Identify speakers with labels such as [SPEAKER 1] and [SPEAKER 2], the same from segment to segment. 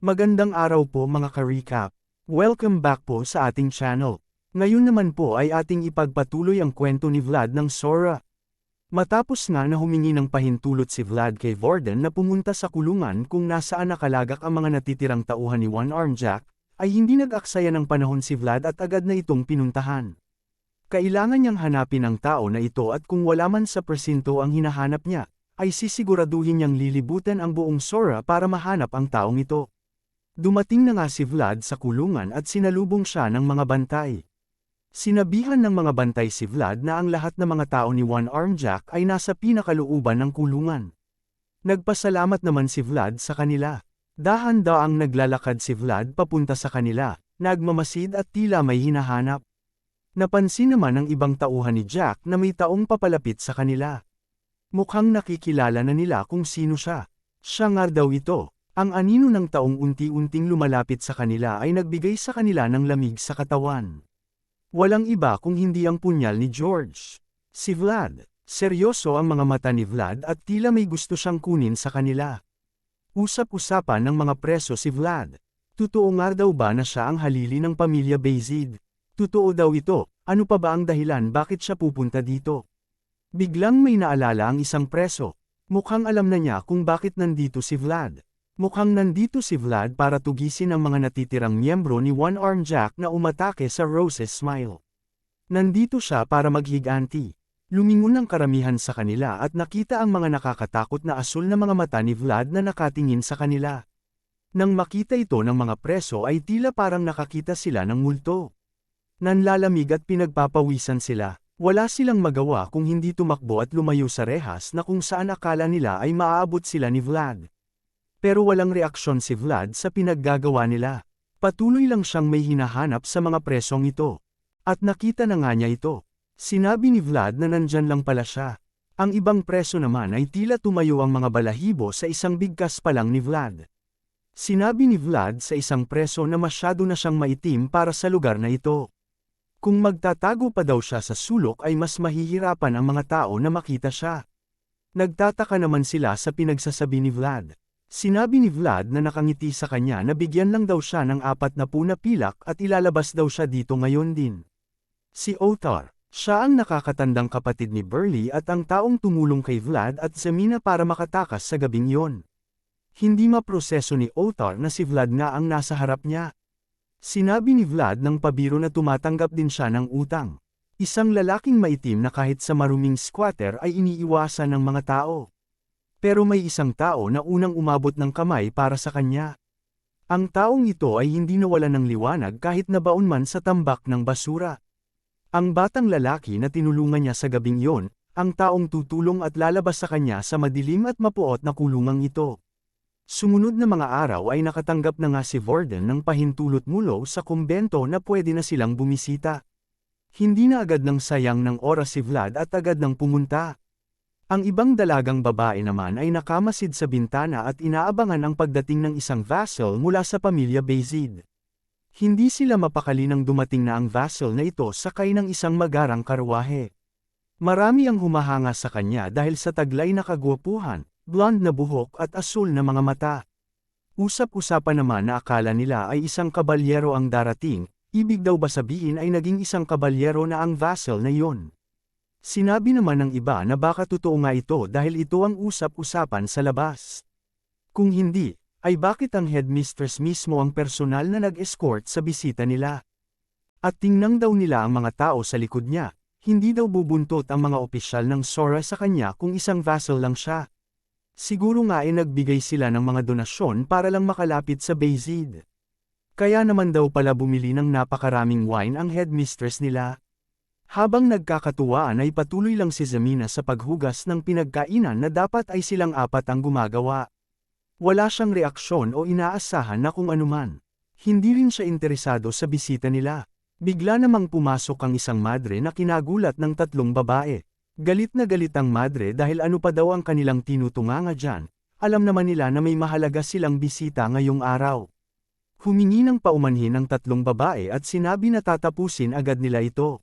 [SPEAKER 1] Magandang araw po mga ka-recap. Welcome back po sa ating channel. Ngayon naman po ay ating ipagpatuloy ang kwento ni Vlad ng Sora. Matapos nga na humingi ng pahintulot si Vlad kay Warden na pumunta sa kulungan kung nasaan nakalagak ang mga natitirang tauhan ni One-Armed Jack, ay hindi nag-aksaya ng panahon si Vlad at agad na itong pinuntahan. Kailangan niyang hanapin ang tao na ito at kung wala man sa presinto ang hinahanap niya, ay sisiguraduhin niyang lilibutan ang buong Sora para mahanap ang taong ito. Dumating na nga si Vlad sa kulungan at sinalubong siya ng mga bantay. Sinabihan ng mga bantay si Vlad na ang lahat ng mga tao ni One-Armed Jack ay nasa pinakalooban ng kulungan. Nagpasalamat naman si Vlad sa kanila. Dahan-daang naglalakad si Vlad papunta sa kanila, nagmamasid at tila may hinahanap. Napansin naman ng ibang tauhan ni Jack na may taong papalapit sa kanila. Mukhang nakikilala na nila kung sino siya. Siya nga daw ito. Ang anino ng taong unti-unting lumalapit sa kanila ay nagbigay sa kanila ng lamig sa katawan. Walang iba kung hindi ang punyal ni George. Si Vlad. Seryoso ang mga mata ni Vlad at tila may gusto siyang kunin sa kanila. Usap-usapan ng mga preso si Vlad. Totoo nga daw ba na siya ang halili ng pamilya Bayzid? Totoo daw ito, ano pa ba ang dahilan bakit siya pupunta dito? Biglang may naalala ang isang preso. Mukhang alam na niya kung bakit nandito si Vlad. Mukhang nandito si Vlad para tugisin ang mga natitirang miyembro ni One-Armed Jack na umatake sa Rose's Smile. Nandito siya para maghiganti. Lumingon ang karamihan sa kanila at nakita ang mga nakakatakot na asul na mga mata ni Vlad na nakatingin sa kanila. Nang makita ito ng mga preso ay tila parang nakakita sila ng multo. Nanlalamig at pinagpapawisan sila. Wala silang magawa kung hindi tumakbo at lumayo sa rehas na kung saan akala nila ay maaabot sila ni Vlad. Pero walang reaksyon si Vlad sa pinaggagawa nila. Patuloy lang siyang may hinahanap sa mga presong ito. At nakita na nga niya ito. Sinabi ni Vlad na nandyan lang pala siya. Ang ibang preso naman ay tila tumayo ang mga balahibo sa isang bigkas pa lang ni Vlad. Sinabi ni Vlad sa isang preso na masyado na siyang maitim para sa lugar na ito. Kung magtatago pa daw siya sa sulok ay mas mahihirapan ang mga tao na makita siya. Nagtataka naman sila sa pinagsasabi ni Vlad. Sinabi ni Vlad na nakangiti sa kanya na bigyan lang daw siya ng 40 na pilak at ilalabas daw siya dito ngayon din. Si Otar, siya ang nakakatandang kapatid ni Burley at ang taong tumulong kay Vlad at Zemina para makatakas sa gabing yon. Hindi maproseso ni Otar na si Vlad nga ang nasa harap niya. Sinabi ni Vlad ng pabiro na tumatanggap din siya ng utang. Isang lalaking maitim na kahit sa maruming squatter ay iniiwasan ng mga tao. Pero may isang tao na unang umabot ng kamay para sa kanya. Ang taong ito ay hindi nawalan ng liwanag kahit nabaon man sa tambak ng basura. Ang batang lalaki na tinulungan niya sa gabing yon, ang taong tutulong at lalabas sa kanya sa madilim at mapuot na kulungang ito. Sumunod na mga araw ay nakatanggap na nga si Warden ng pahintulot mula sa kumbento na pwede na silang bumisita. Hindi na agad ng sayang ng oras si Vlad at agad nang pumunta. Ang ibang dalagang babae naman ay nakamasid sa bintana at inaabangan ang pagdating ng isang vassal mula sa pamilya Bayzid. Hindi sila mapakali nang dumating na ang vassal na ito sakay ng isang magarang karwahe. Marami ang humahanga sa kanya dahil sa taglay na kagwapuhan, blonde na buhok at asul na mga mata. Usap-usapan naman na akala nila ay isang kabalyero ang darating, ibig daw ba sabihin ay naging isang kabalyero na ang vassal na yon. Sinabi naman ng iba na baka totoo nga ito dahil ito ang usap-usapan sa labas. Kung hindi, ay bakit ang headmistress mismo ang personal na nag-escort sa bisita nila? At tingnan daw nila ang mga tao sa likod niya, hindi daw bubuntot ang mga opisyal ng Sora sa kanya kung isang vassal lang siya. Siguro nga ay nagbigay sila ng mga donasyon para lang makalapit sa Bayzid. Kaya naman daw pala bumili ng napakaraming wine ang headmistress nila. Habang nagkakatuwaan ay patuloy lang si Zemina sa paghugas ng pinagkainan na dapat ay silang apat ang gumagawa. Wala siyang reaksyon o inaasahan na kung anuman. Hindi rin siya interesado sa bisita nila. Bigla namang pumasok ang isang madre na kinagulat ng 3 babae. Galit na galit ang madre dahil ano pa daw ang kanilang tinutunganga dyan. Alam naman nila na may mahalaga silang bisita ngayong araw. Humingi ng paumanhin ang 3 babae at sinabi na tatapusin agad nila ito.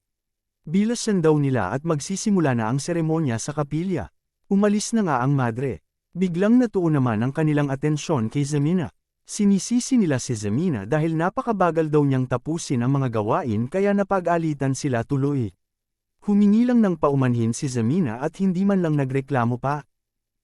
[SPEAKER 1] Bilasan daw nila at magsisimula na ang seremonya sa kapilya. Umalis na nga ang madre. Biglang natuon naman ang kanilang atensyon kay Zemina. Sinisisi nila si Zemina dahil napakabagal daw niyang tapusin ang mga gawain kaya napag-alitan sila tuloy. Humingi lang ng paumanhin si Zemina at hindi man lang nagreklamo pa.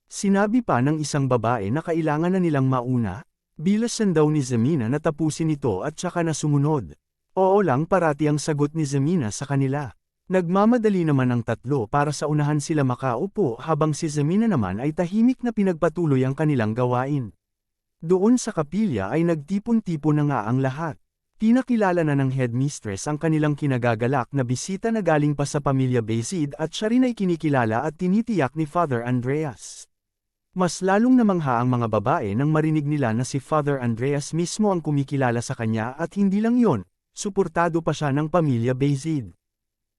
[SPEAKER 1] Sinabi pa ng isang babae na kailangan na nilang mauna, bilasan daw ni Zemina na tapusin ito at saka na sumunod. Oo lang parati ang sagot ni Zemina sa kanila. Nagmamadali naman ang tatlo para sa unahan sila makaupo habang si Zemina naman ay tahimik na pinagpatuloy ang kanilang gawain. Doon sa kapilya ay nagtipon-tipon na nga ang lahat. Pinakilala na ng headmistress ang kanilang kinagagalak na bisita na galing pa sa pamilya Bezid at siya rin ay kinikilala at tinitiyak ni Father Andreas. Mas lalong namangha ang mga babae nang marinig nila na si Father Andreas mismo ang kumikilala sa kanya at hindi lang yon, suportado pa siya ng pamilya Bezid.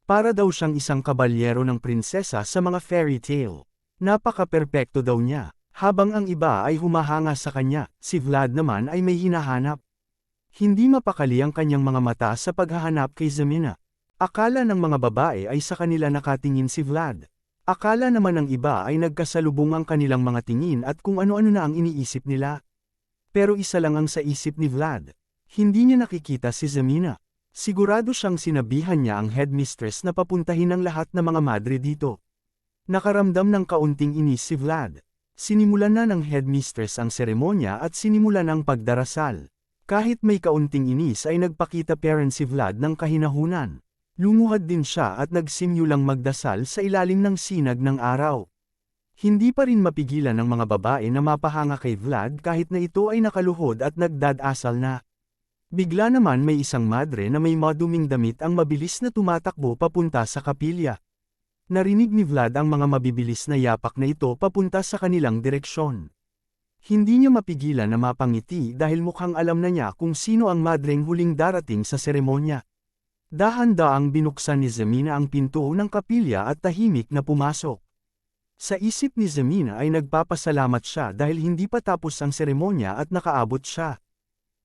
[SPEAKER 1] Para daw siyang isang kabalyero ng prinsesa sa mga fairy tale. Napaka-perpekto daw niya. Habang ang iba ay humahanga sa kanya, si Vlad naman ay may hinahanap. Hindi mapakali ang kanyang mga mata sa paghahanap kay Zemina. Akala ng mga babae ay sa kanila nakatingin si Vlad. Akala naman ng iba ay nagkasalubong ang kanilang mga tingin at kung ano-ano na ang iniisip nila. Pero isa lang ang sa isip ni Vlad. Hindi niya nakikita si Zemina. Sigurado siyang sinabihan niya ang headmistress na papuntahin ang lahat ng mga madre dito. Nakaramdam ng kaunting inis si Vlad. Sinimulan na ng headmistress ang seremonya at sinimulan ang pagdarasal. Kahit may kaunting inis ay nagpakita parent si Vlad ng kahinahunan. Lumuhad din siya at nagsimulang magdasal sa ilalim ng sinag ng araw. Hindi pa rin mapigilan ng mga babae na mapahanga kay Vlad kahit na ito ay nakaluhod at nagdadasal na. Bigla naman may isang madre na may maduming damit ang mabilis na tumatakbo papunta sa kapilya. Narinig ni Vlad ang mga mabibilis na yapak na ito papunta sa kanilang direksyon. Hindi niya mapigilan na mapangiti dahil mukhang alam na niya kung sino ang madreng huling darating sa seremonya. Dahan-daang binuksan ni Zemina ang pinto ng kapilya at tahimik na pumasok. Sa isip ni Zemina ay nagpapasalamat siya dahil hindi pa tapos ang seremonya at nakaabot siya.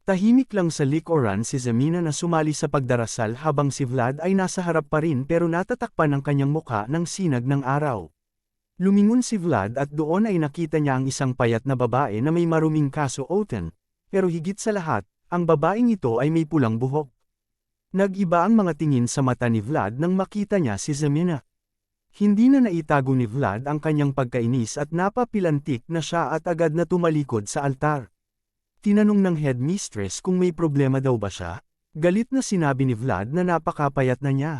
[SPEAKER 1] Tahimik lang sa likuran si Zemina na sumali sa pagdarasal habang si Vlad ay nasa harap pa rin pero natatakpan ang kanyang mukha ng sinag ng araw. Lumingon si Vlad at doon ay nakita niya ang isang payat na babae na may maruming kasuotan, pero higit sa lahat, ang babaeng ito ay may pulang buhok. Nag-iba ang mga tingin sa mata ni Vlad nang makita niya si Zemina. Hindi na naitago ni Vlad ang kanyang pagkainis at napapilantik na siya at agad na tumalikod sa altar. Tinanong ng headmistress kung may problema daw ba siya. Galit na sinabi ni Vlad na napakapayat na niya.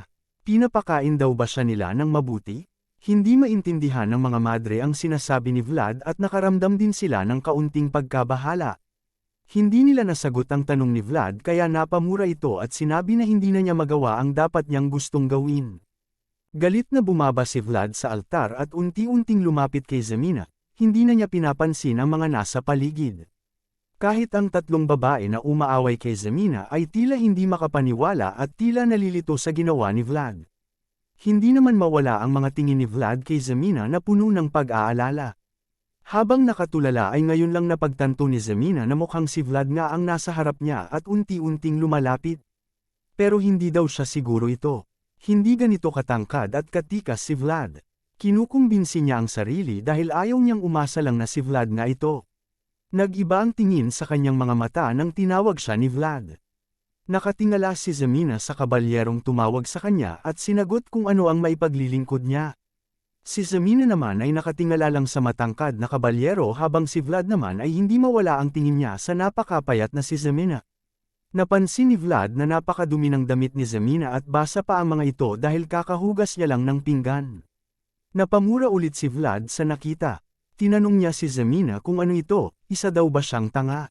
[SPEAKER 1] Pinapakain daw ba siya nila ng mabuti? Hindi maintindihan ng mga madre ang sinasabi ni Vlad at nakaramdam din sila ng kaunting pagkabahala. Hindi nila nasagot ang tanong ni Vlad kaya napamura ito at sinabi na hindi na niya magawa ang dapat niyang gustong gawin. Galit na bumaba si Vlad sa altar at unti-unting lumapit kay Zemina, hindi na niya pinapansin ang mga nasa paligid. Kahit ang tatlong babae na umaaway kay Zemina ay tila hindi makapaniwala at tila nalilito sa ginawa ni Vlad. Hindi naman mawala ang mga tingin ni Vlad kay Zemina na puno ng pag-aalala. Habang nakatulala ay ngayon lang napagtanto ni Zemina na mukhang si Vlad nga ang nasa harap niya at unti-unting lumalapit. Pero hindi daw siya siguro ito. Hindi ganito katangkad at katikas si Vlad. Kinukumbinsi niya ang sarili dahil ayaw niyang umasa lang na si Vlad nga ito. Nag-iba ang tingin sa kanyang mga mata nang tinawag siya ni Vlad. Nakatingala si Zemina sa kabalyerong tumawag sa kanya at sinagot kung ano ang maipaglilingkod niya. Si Zemina naman ay nakatingala lang sa matangkad na kabalyero habang si Vlad naman ay hindi mawala ang tingin niya sa napakapayat na si Zemina. Napansin ni Vlad na napakadumi ng damit ni Zemina at basa pa ang mga ito dahil kakahugas niya lang ng pinggan. Napamura ulit si Vlad sa nakita. Tinanong niya si Zemina kung ano ito, isa daw ba siyang tanga?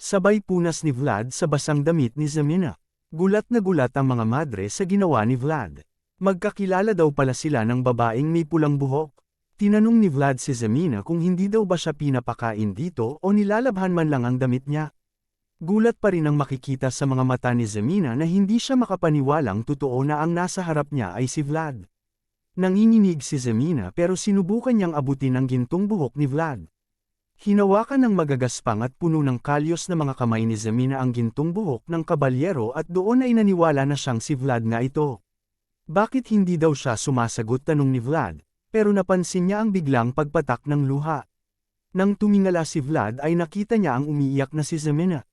[SPEAKER 1] Sabay punas ni Vlad sa basang damit ni Zemina. Gulat na gulat ang mga madre sa ginawa ni Vlad. Magkakilala daw pala sila ng babaeng may pulang buhok. Tinanong ni Vlad si Zemina kung hindi daw ba siya pinapakain dito o nilalabhan man lang ang damit niya. Gulat pa rin ang makikita sa mga mata ni Zemina na hindi siya makapaniwalang totoo na ang nasa harap niya ay si Vlad. Nanginginig si Zemina pero sinubukan niyang abutin ang gintong buhok ni Vlad. Hinawakan ng magagaspang at puno ng kalyos na mga kamay ni Zemina ang gintong buhok ng kabalyero at doon ay naniwala na siyang si Vlad nga ito. Bakit hindi daw siya sumasagot tanong ni Vlad, pero napansin niya ang biglang pagpatak ng luha. Nang tumingala si Vlad ay nakita niya ang umiiyak na si Zemina.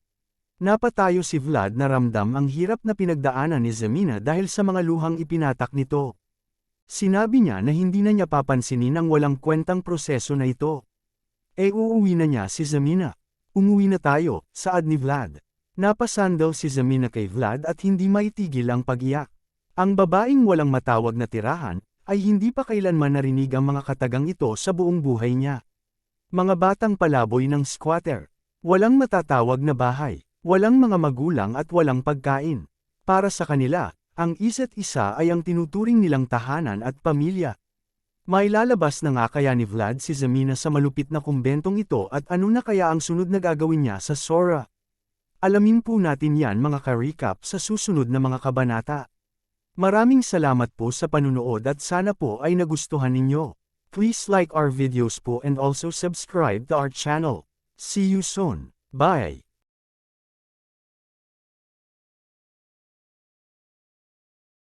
[SPEAKER 1] Napatayo si Vlad na ramdam ang hirap na pinagdaanan ni Zemina dahil sa mga luhang ipinatak nito. Sinabi niya na hindi na niya papansinin ang walang kwentang proseso na ito. Uuwi na niya si Zemina. Umuwi na tayo, saad ni Vlad. Napasandal si Zemina kay Vlad at hindi maitigil ang pag-iyak. Ang babaeng walang matawag na tirahan, ay hindi pa kailanman narinig ang mga katagang ito sa buong buhay niya. Mga batang palaboy ng squatter. Walang matatawag na bahay. Walang mga magulang at walang pagkain. Para sa kanila, ang isa't isa ay ang tinuturing nilang tahanan at pamilya. May lalabas na nga kaya ni Vlad si Zemina sa malupit na kumbentong ito at ano na kaya ang sunod na gagawin niya sa Sora? Alamin po natin yan mga ka-recap sa susunod na mga kabanata. Maraming salamat po sa panunood at sana po ay nagustuhan ninyo. Please like our videos po and also subscribe to our channel. See you soon. Bye!